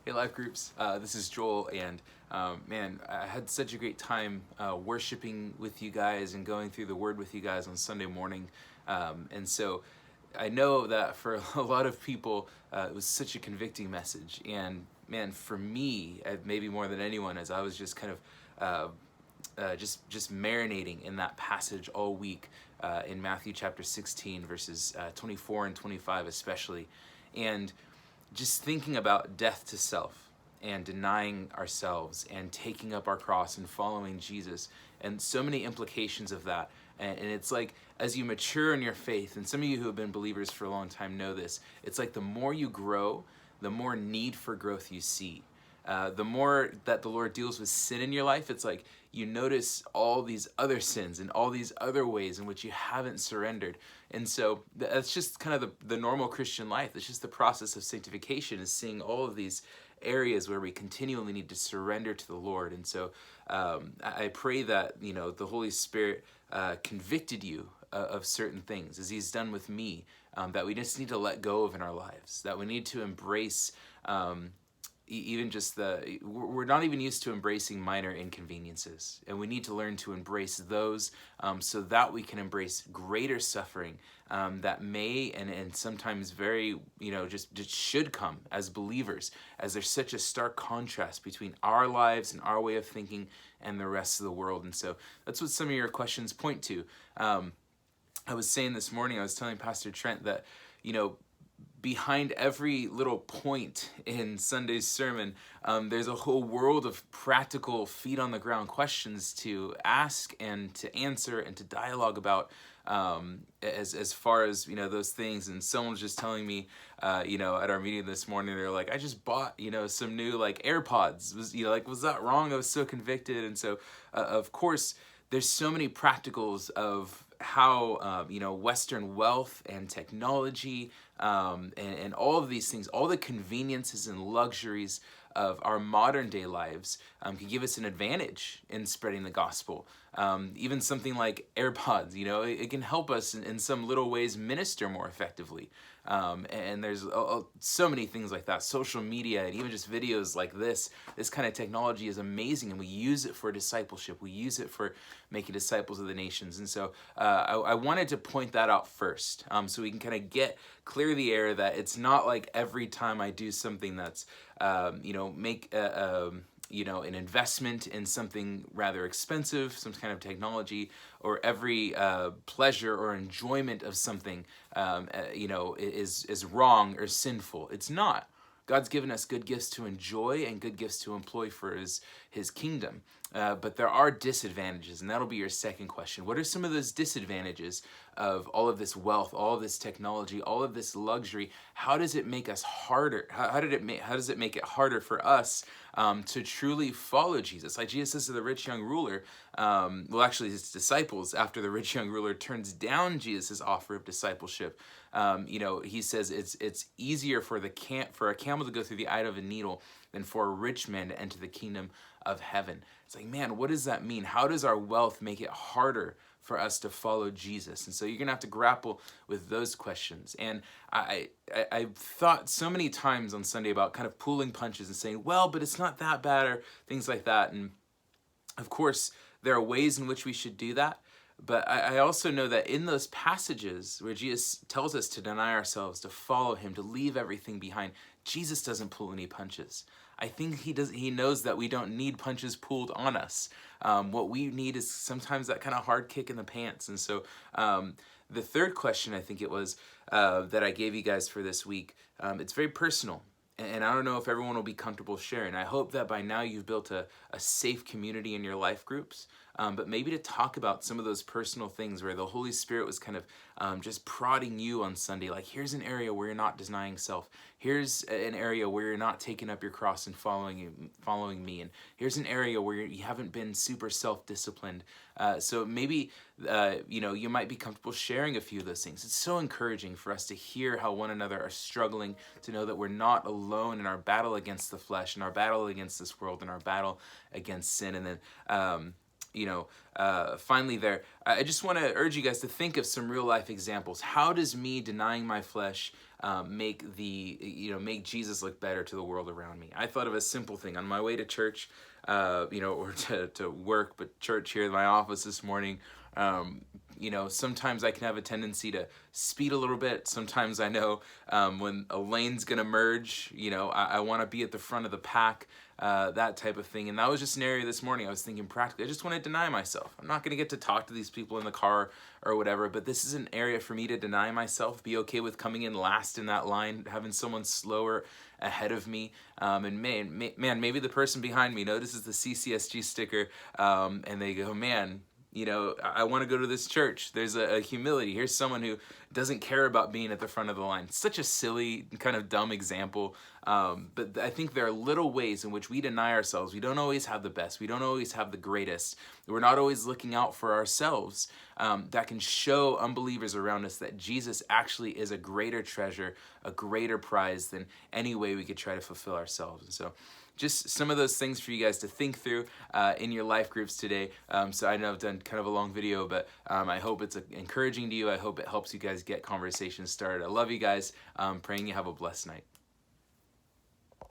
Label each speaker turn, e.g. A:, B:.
A: Hey, Life Groups. This is Joel, and man, I had such a great time worshiping with you guys and going through the Word with you guys on Sunday morning. And so I know that for a lot of people, it was such a convicting message. And man, for me, maybe more than anyone, as I was just kind of just marinating in that passage all week in Matthew chapter 16, verses 24 and 25 especially. And just thinking about death to self and denying ourselves and taking up our cross and following Jesus, and so many implications of that. And it's like, as you mature in your faith, and some of you who have been believers for a long time know this, it's like the more you grow, the more need for growth you see. The more that the Lord deals with sin in your life, it's like you notice all these other sins and all these other ways in which you haven't surrendered. And so that's just kind of the normal Christian life. It's just the process of sanctification, is seeing all of these areas where we continually need to surrender to the Lord. And so I pray that, the Holy Spirit convicted you of certain things, as He's done with me, that we just need to let go of in our lives, that we need to embrace even just we're not even used to embracing minor inconveniences, and we need to learn to embrace those so that we can embrace greater suffering that may and sometimes very just should come as believers, as there's such a stark contrast between our lives and our way of thinking and the rest of the world. And so that's what some of your questions point to. I was saying this morning, I was telling Pastor Trent that behind every little point in Sunday's sermon, there's a whole world of practical, feet on the ground questions to ask and to answer and to dialogue about, as far as those things. And someone was just telling me, at our meeting this morning, they're like, I just bought some new AirPods. Was that wrong? I was so convicted. And so of course there's so many practicals of how Western wealth and technology and all of these things, all the conveniences and luxuries of our modern day lives can give us an advantage in spreading the gospel. Even something like AirPods, it can help us in some little ways minister more effectively. And there's so many things like that. Social media and even just videos like this kind of technology is amazing, and we use it for discipleship. We use it for making disciples of the nations. And so I wanted to point that out first, so we can kind of clear the air that it's not like every time I do something that's make an investment in something rather expensive, some kind of technology, or every pleasure or enjoyment of something, is wrong or sinful. It's not. God's given us good gifts to enjoy and good gifts to employ for his kingdom. But there are disadvantages, and that'll be your second question. What are some of those disadvantages of all of this wealth, all of this technology, all of this luxury? How does it make us harder? How does it make it harder for us to truly follow Jesus? Like Jesus says to the rich young ruler, actually his disciples, after the rich young ruler turns down Jesus' offer of discipleship, he says it's easier for a camel to go through the eye of a needle than for a rich man to enter the kingdom of heaven. It's like, man, what does that mean? How does our wealth make it harder for us to follow Jesus? And so you're gonna have to grapple with those questions. And I thought so many times on Sunday about kind of pulling punches and saying, well, but it's not that bad, or things like that. And of course, there are ways in which we should do that. But I also know that in those passages where Jesus tells us to deny ourselves, to follow him, to leave everything behind, Jesus doesn't pull any punches. I think he knows that we don't need punches pulled on us. What we need is sometimes that kind of hard kick in the pants. And so the third question, I think it was, that I gave you guys for this week, it's very personal. And I don't know if everyone will be comfortable sharing. I hope that by now you've built a safe community in your life groups, but maybe to talk about some of those personal things where the Holy Spirit was kind of just prodding you on Sunday, like, here's an area where you're not denying self. Here's an area where you're not taking up your cross and following me. And here's an area where you haven't been super self-disciplined. So maybe, you might be comfortable sharing a few of those things. It's so encouraging for us to hear how one another are struggling, to know that we're not alone in our battle against the flesh, and our battle against this world, and our battle against sin. And then, finally there, I just want to urge you guys to think of some real life examples. How does me denying my flesh make Jesus look better to the world around me? I thought of a simple thing on my way to church, or to work, but church here in my office this morning. Sometimes I can have a tendency to speed a little bit. Sometimes I know when a lane's gonna merge, I want to be at the front of the pack, that type of thing. And that was just an area this morning I was thinking practically. I just want to deny myself. I'm not gonna get to talk to these people in the car or whatever, but this is an area for me to deny myself, be okay with coming in last in that line, having someone slower ahead of me, and maybe the person behind me notices the CCSG sticker, and they go, man, I want to go to this church. There's a humility. Here's someone who doesn't care about being at the front of the line. Such a silly, kind of dumb example. But I think there are little ways in which we deny ourselves. We don't always have the best. We don't always have the greatest. We're not always looking out for ourselves. That can show unbelievers around us that Jesus actually is a greater treasure, a greater prize than any way we could try to fulfill ourselves. And so just some of those things for you guys to think through in your life groups today. So I know I've done kind of a long video, but I hope it's encouraging to you. I hope it helps you guys get conversations started. I love you guys. Praying you have a blessed night.